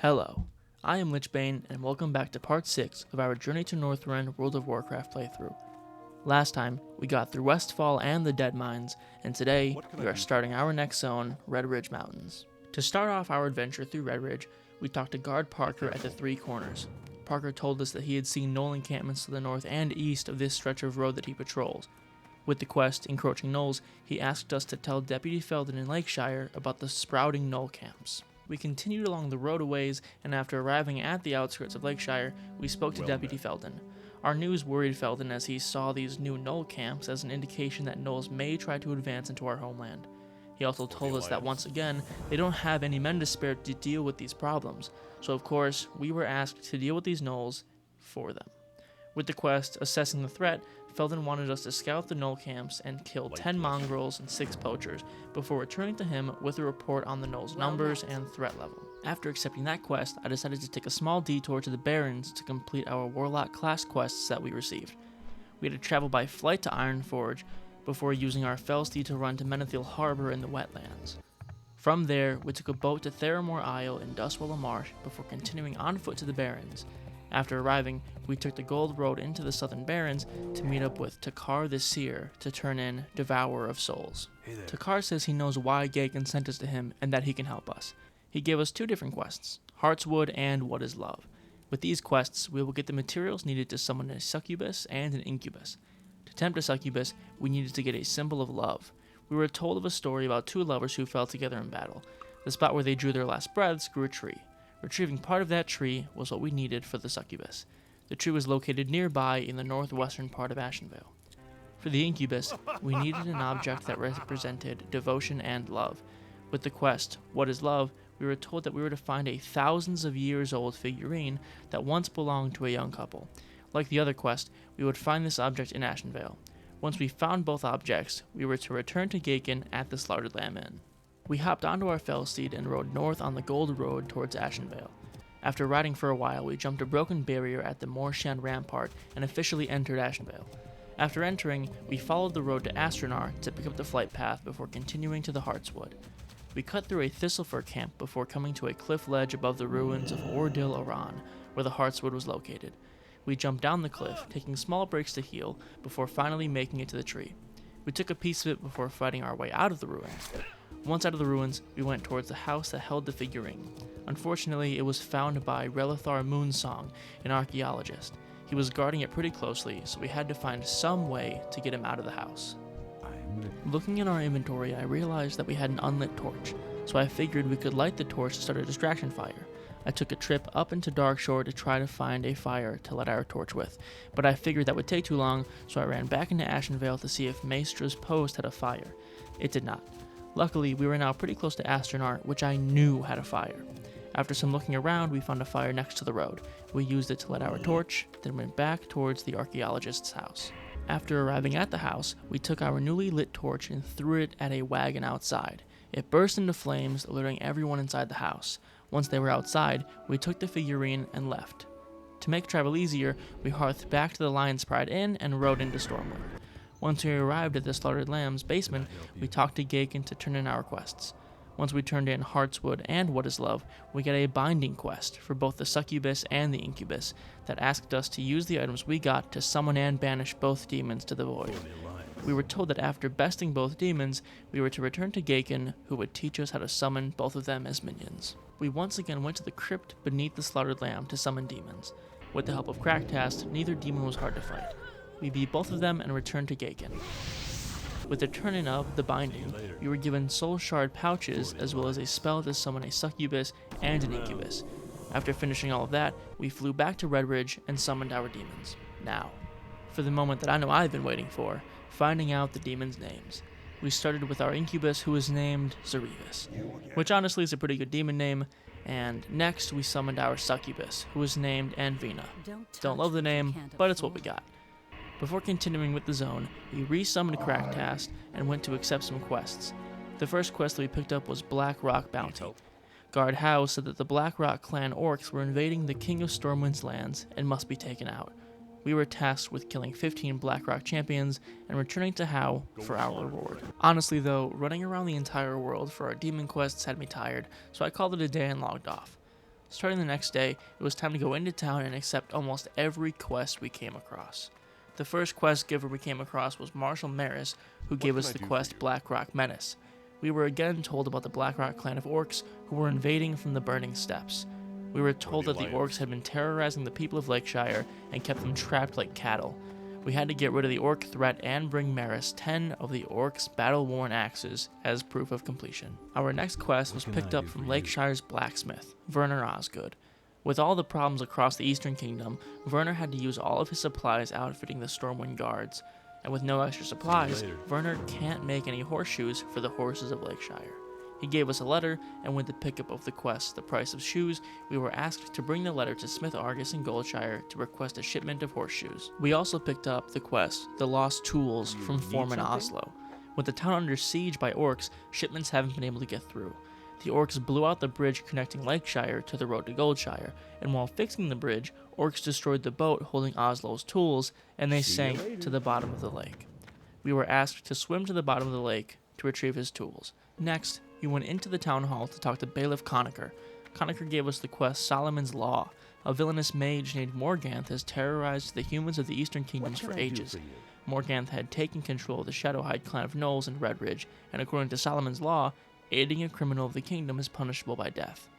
Hello, I am Lichbane, and welcome back to part 6 of our Journey to Northrend World of Warcraft playthrough. Last time, we got through Westfall and the Dead Mines, and today, we are starting our next zone, Redridge Mountains. To start off our adventure through Redridge, we talked to Guard Parker at the Three Corners. Parker told us that he had seen Gnoll encampments to the north and east of this stretch of road that he patrols. With the quest, Encroaching Gnolls, he asked us to tell Deputy Felden in Lakeshire about the sprouting Gnoll camps. We continued along the road a ways, and after arriving at the outskirts of Lakeshire, we spoke to Deputy Felden. Our news worried Felden as he saw these new Gnoll camps as an indication that Gnolls may try to advance into our homeland. He also told us that once again, they don't have any men to spare to deal with these problems, so of course, we were asked to deal with these Gnolls for them. With the quest, Assessing the Threat, Felden wanted us to scout the Gnoll camps and kill 10 mongrels and 6 poachers before returning to him with a report on the Gnoll's numbers and threat level. After accepting that quest, I decided to take a small detour to the Barrens to complete our Warlock class quests that we received. We had to travel by flight to Ironforge before using our Felsteed to run to Menethil Harbor in the wetlands. From there, we took a boat to Theramore Isle in Dustwallow Marsh before continuing on foot to the Barrens. After arriving, we took the Gold Road into the Southern Barrens to meet up with Takar the Seer to turn in Devourer of Souls. Takar says he knows why Gagan sent us to him and that he can help us. He gave us 2 different quests, Heartswood and What is Love. With these quests, we will get the materials needed to summon a succubus and an incubus. To tempt a succubus, we needed to get a symbol of love. We were told of a story about 2 lovers who fell together in battle. The spot where they drew their last breaths grew a tree. Retrieving part of that tree was what we needed for the succubus. The tree was located nearby in the northwestern part of Ashenvale. For the incubus, we needed an object that represented devotion and love. With the quest, What is Love, we were told that we were to find a thousands of years old figurine that once belonged to a young couple. Like the other quest, we would find this object in Ashenvale. Once we found both objects, we were to return to Gaken at the Slaughtered Lamb Inn. We hopped onto our Felsteed and rode north on the Gold Road towards Ashenvale. After riding for a while, we jumped a broken barrier at the Morshan Rampart and officially entered Ashenvale. After entering, we followed the road to Astronar to pick up the flight path before continuing to the Heartswood. We cut through a Thistlefur camp before coming to a cliff ledge above the ruins of Ordil Aran, where the Heartswood was located. We jumped down the cliff, taking small breaks to heal, before finally making it to the tree. We took a piece of it before fighting our way out of the ruins. Once out of the ruins, we went towards the house that held the figurine. Unfortunately, it was found by Relithar Moonsong, an archaeologist. He was guarding it pretty closely, so we had to find some way to get him out of the house. Looking in our inventory, I realized that we had an unlit torch, so I figured we could light the torch to start a distraction fire. I took a trip up into Darkshore to try to find a fire to light our torch with, but I figured that would take too long, so I ran back into Ashenvale to see if Maestra's post had a fire. It did not. Luckily, we were now pretty close to Astronar, which I knew had a fire. After some looking around, we found a fire next to the road. We used it to light our torch, then went back towards the archaeologist's house. After arriving at the house, we took our newly lit torch and threw it at a wagon outside. It burst into flames, alerting everyone inside the house. Once they were outside, we took the figurine and left. To make travel easier, we hearthed back to the Lion's Pride Inn and rode into Stormwood. Once we arrived at the Slaughtered Lamb's basement, we talked to Gaken to turn in our quests. Once we turned in Heartswood and What is Love, we got a binding quest for both the succubus and the incubus that asked us to use the items we got to summon and banish both demons to the void. We were told that after besting both demons, we were to return to Gaken, who would teach us how to summon both of them as minions. We once again went to the crypt beneath the Slaughtered Lamb to summon demons. With the help of Crackcast, neither demon was hard to fight. We beat both of them and returned to Gaken. With the turn-in of the binding, we were given soul shard pouches as well as a spell to summon a succubus and an incubus. After finishing all of that, we flew back to Redridge and summoned our demons. Now, for the moment that I know I've been waiting for, finding out the demons' names. We started with our incubus, who was named Zarivus, which honestly is a pretty good demon name, and next we summoned our succubus, who was named Anvina. Don't love the name, but it's what we got. Before continuing with the zone, we re-summoned Crackcast and went to accept some quests. The first quest that we picked up was Black Rock Bounty. Guard Howe said that the Black Rock clan orcs were invading the King of Stormwind's lands and must be taken out. We were tasked with killing 15 Black Rock champions and returning to Howe for our reward. Honestly though, running around the entire world for our demon quests had me tired, so I called it a day and logged off. Starting the next day, it was time to go into town and accept almost every quest we came across. The first quest giver we came across was Marshal Maris, who gave us the quest Black Rock Menace. We were again told about the Black Rock clan of orcs who were invading from the Burning Steppes. We were told that the orcs had been terrorizing the people of Lakeshire and kept them trapped like cattle. We had to get rid of the orc threat and bring Maris 10 of the orcs' battle-worn axes as proof of completion. Our next quest was picked up from Lakeshire's blacksmith, Werner Osgood. With all the problems across the Eastern Kingdom, Werner had to use all of his supplies outfitting the Stormwind Guards, and with no extra supplies, Werner can't make any horseshoes for the horses of Lakeshire. He gave us a letter, and with the pickup of the quest, The Price of Shoes, we were asked to bring the letter to Smith Argus in Goldshire to request a shipment of horseshoes. We also picked up the quest, The Lost Tools, from Foreman Oslo. With the town under siege by orcs, shipments haven't been able to get through. The orcs blew out the bridge connecting Lakeshire to the road to Goldshire, and while fixing the bridge, orcs destroyed the boat holding Oslo's tools, and they sank to the bottom of the lake. We were asked to swim to the bottom of the lake to retrieve his tools. Next, we went into the town hall to talk to Bailiff Conacher. Conacher gave us the quest Solomon's Law. A villainous mage named Morganth has terrorized the humans of the Eastern Kingdoms for ages. Morganth had taken control of the Shadowhide clan of Gnolls in Redridge, and according to Solomon's Law, aiding a criminal of the kingdom is punishable by death.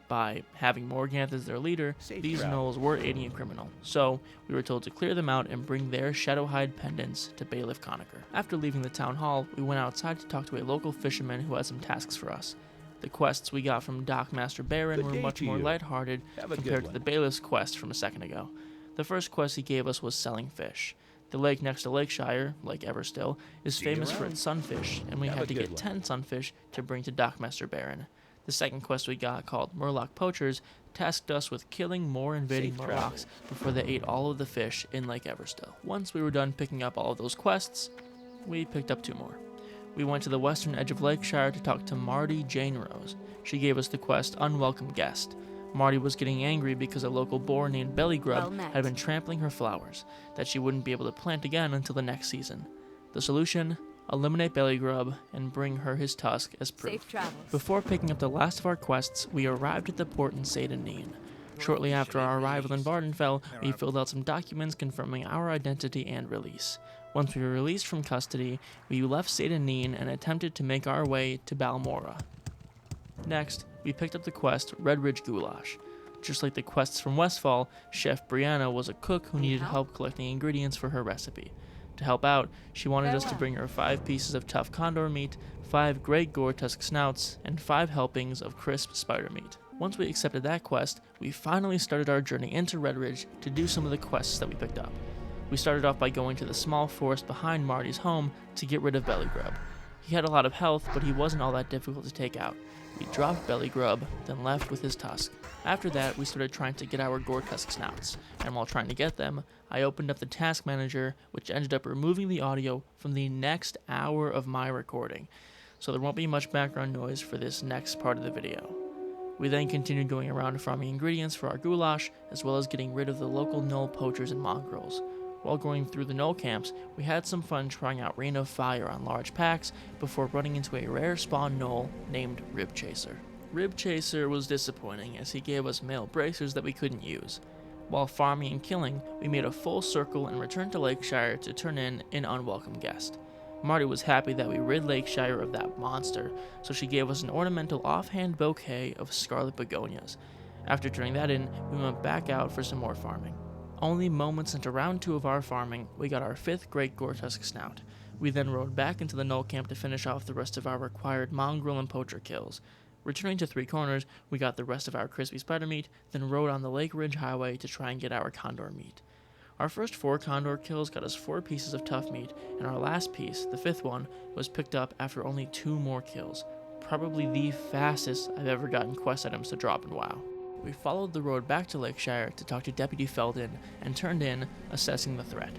By having Morganth as their leader, these Gnolls were aiding a criminal, so we were told to clear them out and bring their Shadowhide pendants to Bailiff Conacher. After leaving the town hall, we went outside to talk to a local fisherman who had some tasks for us. The quests we got from Dockmaster Baron were much more lighthearted compared to the Bailiff's quest from a second ago. The first quest he gave us was selling fish. The lake next to Lakeshire, Lake Everstill, is famous for its sunfish, and we had to get 10 sunfish to bring to Dockmaster Baron. The second quest we got, called Murloc Poachers, tasked us with killing more invading Murlocs before they ate all of the fish in Lake Everstill. Once we were done picking up all of those quests, we picked up 2 more. We went to the western edge of Lakeshire to talk to Marty Jane Rose. She gave us the quest Unwelcome Guest. Marty was getting angry because a local boar named Bellygrub had been trampling her flowers, that she wouldn't be able to plant again until the next season. The solution? Eliminate Bellygrub and bring her his tusk as proof. Before picking up the last of our quests, we arrived at the port in Seyda-Neen. Shortly after our arrival in Vardenfell, we filled out some documents confirming our identity and release. Once we were released from custody, we left Seyda-Neen and attempted to make our way to Balmora. Next, we picked up the quest Redridge Goulash. Just like the quests from Westfall, Chef Brianna was a cook who needed help collecting ingredients for her recipe. To help out, she wanted us to bring her 5 pieces of tough condor meat, 5 great gore-tusk snouts, and 5 helpings of crisp spider meat. Once we accepted that quest, we finally started our journey into Redridge to do some of the quests that we picked up. We started off by going to the small forest behind Marty's home to get rid of Bellygrub. He had a lot of health, but he wasn't all that difficult to take out. We dropped Bellygrub, then left with his tusk. After that, we started trying to get our gore-tusk snouts, and while trying to get them, I opened up the task manager, which ended up removing the audio from the next hour of my recording, so there won't be much background noise for this next part of the video. We then continued going around farming ingredients for our goulash, as well as getting rid of the local Gnoll poachers and mongrels. While going through the Gnoll camps, we had some fun trying out Rain of Fire on large packs before running into a rare spawn Gnoll named Rib Chaser. Rib Chaser was disappointing as he gave us mail bracers that we couldn't use. While farming and killing, we made a full circle and returned to Lakeshire to turn in an unwelcome guest. Marty was happy that we rid Lakeshire of that monster, so she gave us an ornamental offhand bouquet of scarlet begonias. After turning that in, we went back out for some more farming. Only moments into round 2 of our farming, we got our 5th Great Gore-Tusk Snout. We then rode back into the Gnoll camp to finish off the rest of our required mongrel and poacher kills. Returning to 3 Corners, we got the rest of our crispy spider meat, then rode on the Lake Ridge Highway to try and get our condor meat. Our first 4 condor kills got us 4 pieces of tough meat, and our last piece, the 5th one, was picked up after only 2 more kills. Probably the fastest I've ever gotten quest items to drop in WoW. We followed the road back to Lakeshire to talk to Deputy Felden and turned in, assessing the threat.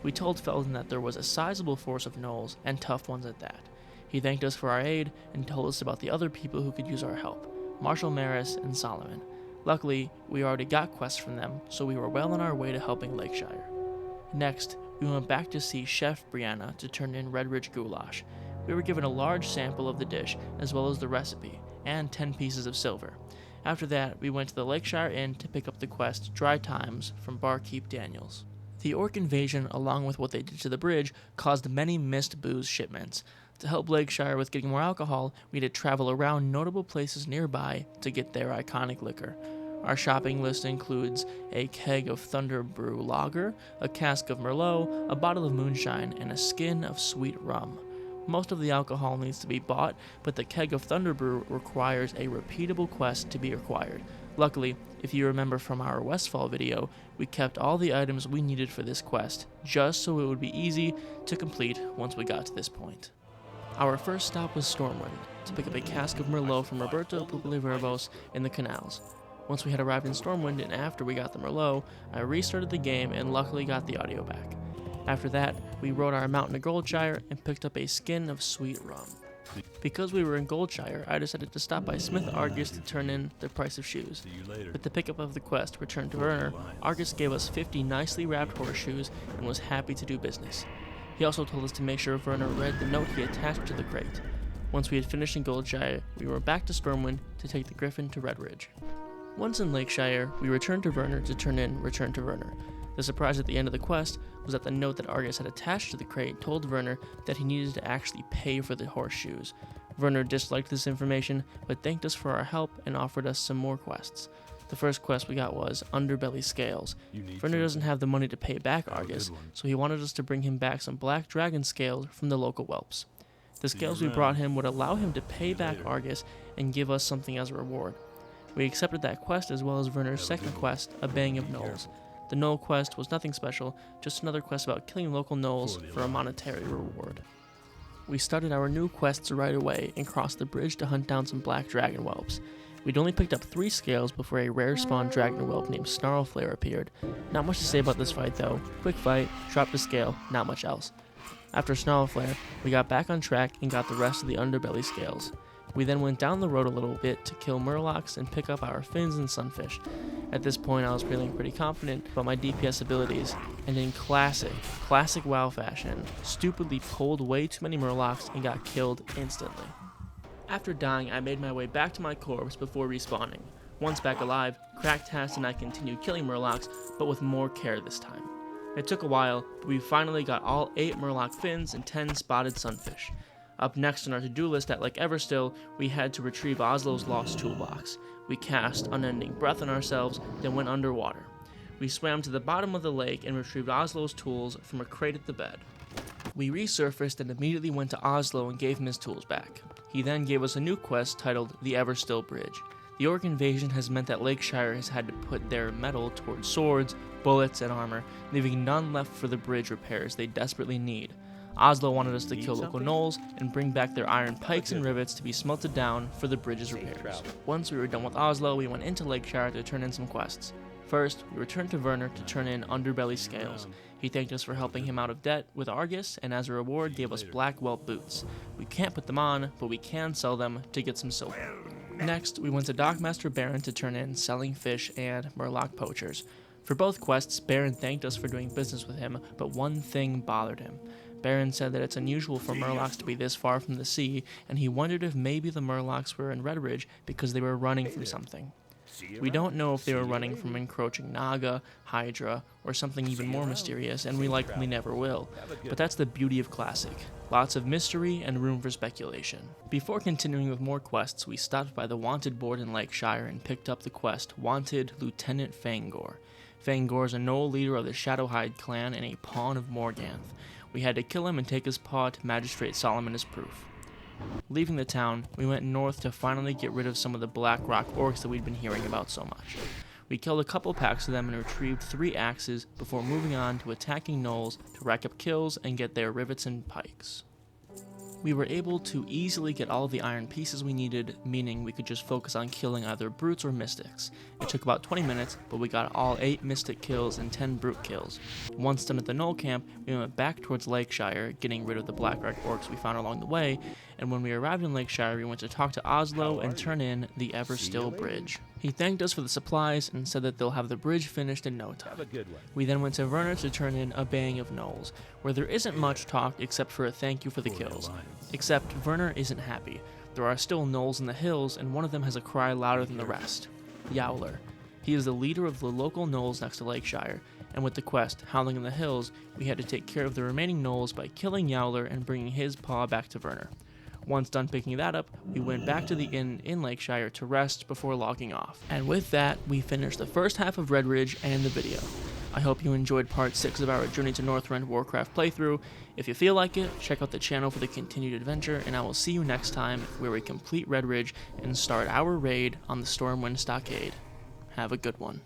We told Felden that there was a sizable force of Gnolls, and tough ones at that. He thanked us for our aid and told us about the other people who could use our help, Marshal Maris and Solomon. Luckily, we already got quests from them, so we were well on our way to helping Lakeshire. Next, we went back to see Chef Brianna to turn in Redridge Goulash. We were given a large sample of the dish, as well as the recipe, and 10 pieces of silver. After that, we went to the Lakeshire Inn to pick up the quest Dry Times from Barkeep Daniels. The orc invasion, along with what they did to the bridge, caused many missed booze shipments. To help Lakeshire with getting more alcohol, we had to travel around notable places nearby to get their iconic liquor. Our shopping list includes a keg of Thunder Brew lager, a cask of Merlot, a bottle of moonshine, and a skin of sweet rum. Most of the alcohol needs to be bought, but the keg of Thunder Brew requires a repeatable quest to be acquired. Luckily, if you remember from our Westfall video, we kept all the items we needed for this quest, just so it would be easy to complete once we got to this point. Our first stop was Stormwind, to pick up a cask of Merlot from Roberto Pugliverbos in the canals. Once we had arrived in Stormwind and after we got the Merlot, I restarted the game and luckily got the audio back. After that, we rode our mountain to Goldshire and picked up a skin of sweet rum. Because we were in Goldshire, I decided to stop by Smith Argus to turn in the price of shoes. With the pickup of the quest Return to Werner, Argus gave us 50 nicely wrapped horseshoes and was happy to do business. He also told us to make sure Werner read the note he attached to the crate. Once we had finished in Goldshire, we were back to Stormwind to take the Griffin to Redridge. Once in Lakeshire, we returned to Werner to turn in Return to Werner. The surprise at the end of the quest was that the note that Argus had attached to the crate told Werner that he needed to actually pay for the horseshoes. Werner disliked this information, but thanked us for our help and offered us some more quests. The first quest we got was Underbelly Scales. Werner doesn't have the money to pay back Argus, so he wanted us to bring him back some black dragon scales from the local whelps. The scales we brought him would allow him to pay back Argus and give us something as a reward. We accepted that quest as well as Werner's second quest, A Baying of Gnolls. The Gnoll quest was nothing special, just another quest about killing local gnolls for a monetary reward. We started our new quests right away and crossed the bridge to hunt down some black dragon whelps. We'd only picked up 3 scales before a rare spawn dragon whelp named Snarlflare appeared. Not much to say about this fight though. Quick fight, dropped a scale, not much else. After Snarlflare, we got back on track and got the rest of the Underbelly scales. We then went down the road a little bit to kill Murlocs and pick up our fins and sunfish. At this point I was feeling pretty confident about my DPS abilities, and in classic WoW fashion, stupidly pulled way too many Murlocs and got killed instantly. After dying, I made my way back to my corpse before respawning. Once back alive, Cracktas and I continued killing Murlocs, but with more care this time. It took a while, but we finally got all 8 Murloc fins and 10 spotted sunfish. Up next on our to-do list at Lake Everstill, we had to retrieve Oslo's lost toolbox. We cast Unending Breath on ourselves, then went underwater. We swam to the bottom of the lake and retrieved Oslo's tools from a crate at the bed. We resurfaced and immediately went to Oslo and gave him his tools back. He then gave us a new quest titled The Everstill Bridge. The orc invasion has meant that Lakeshire has had to put their metal towards swords, bullets, and armor, leaving none left for the bridge repairs they desperately need. Oslo wanted us to kill local gnolls and bring back their iron pikes and rivets to be smelted down for the bridge's repairs. Once we were done with Oslo, we went into Lakeshire to turn in some quests. First, we returned to Werner to turn in Underbelly Scales. He thanked us for helping him out of debt with Argus, and as a reward gave us black welt boots. We can't put them on, but we can sell them to get some silver. Next, we went to Dockmaster Baron to turn in Selling Fish and Murloc Poachers. For both quests, Baron thanked us for doing business with him, but one thing bothered him. Baron said that it's unusual for Murlocs to be this far from the sea, and he wondered if maybe the Murlocs were in Redridge because they were running from something. We don't know if they were running from encroaching Naga, Hydra, or something even more mysterious, and we likely never will. But that's the beauty of Classic. Lots of mystery and room for speculation. Before continuing with more quests, we stopped by the Wanted board in Lakeshire and picked up the quest Wanted Lieutenant Fangor. Fangor is a Gnoll leader of the Shadowhide clan and a pawn of Morganth. We had to kill him and take his paw to Magistrate Solomon as proof. Leaving the town, we went north to finally get rid of some of the Black Rock orcs that we'd been hearing about so much. We killed a couple packs of them and retrieved 3 axes before moving on to attacking gnolls to rack up kills and get their rivets and pikes. We were able to easily get all of the iron pieces we needed, meaning we could just focus on killing either brutes or mystics. It took about 20 minutes, but we got all 8 mystic kills and 10 brute kills. Once done at the Gnoll camp, we went back towards Lakeshire, getting rid of the Blackrock orcs we found along the way, and when we arrived in Lakeshire, we went to talk to Oslo and turn in the Everstill Bridge. He thanked us for the supplies and said that they'll have the bridge finished in no time. We then went to Werner to turn in A Baying of Gnolls, where there isn't much talk except for a thank you for the kills. Except Werner isn't happy. there are still gnolls in the hills, and one of them has a cry louder than the rest. Yowler. He is the leader of the local gnolls next to Lakeshire, and with the quest, Howling in the Hills, we had to take care of the remaining gnolls by killing Yowler and bringing his paw back to Werner. Once done picking that up, we went back to the inn in Lakeshire to rest before logging off. And with that, we finished the first half of Redridge and the video. I hope you enjoyed part 6 of our Journey to Northrend Warcraft playthrough. If you feel like it, check out the channel for the continued adventure, and I will see you next time where we complete Redridge and start our raid on the Stormwind Stockade. Have a good one.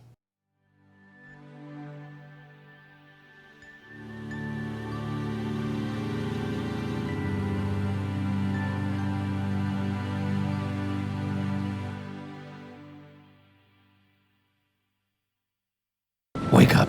Wake up.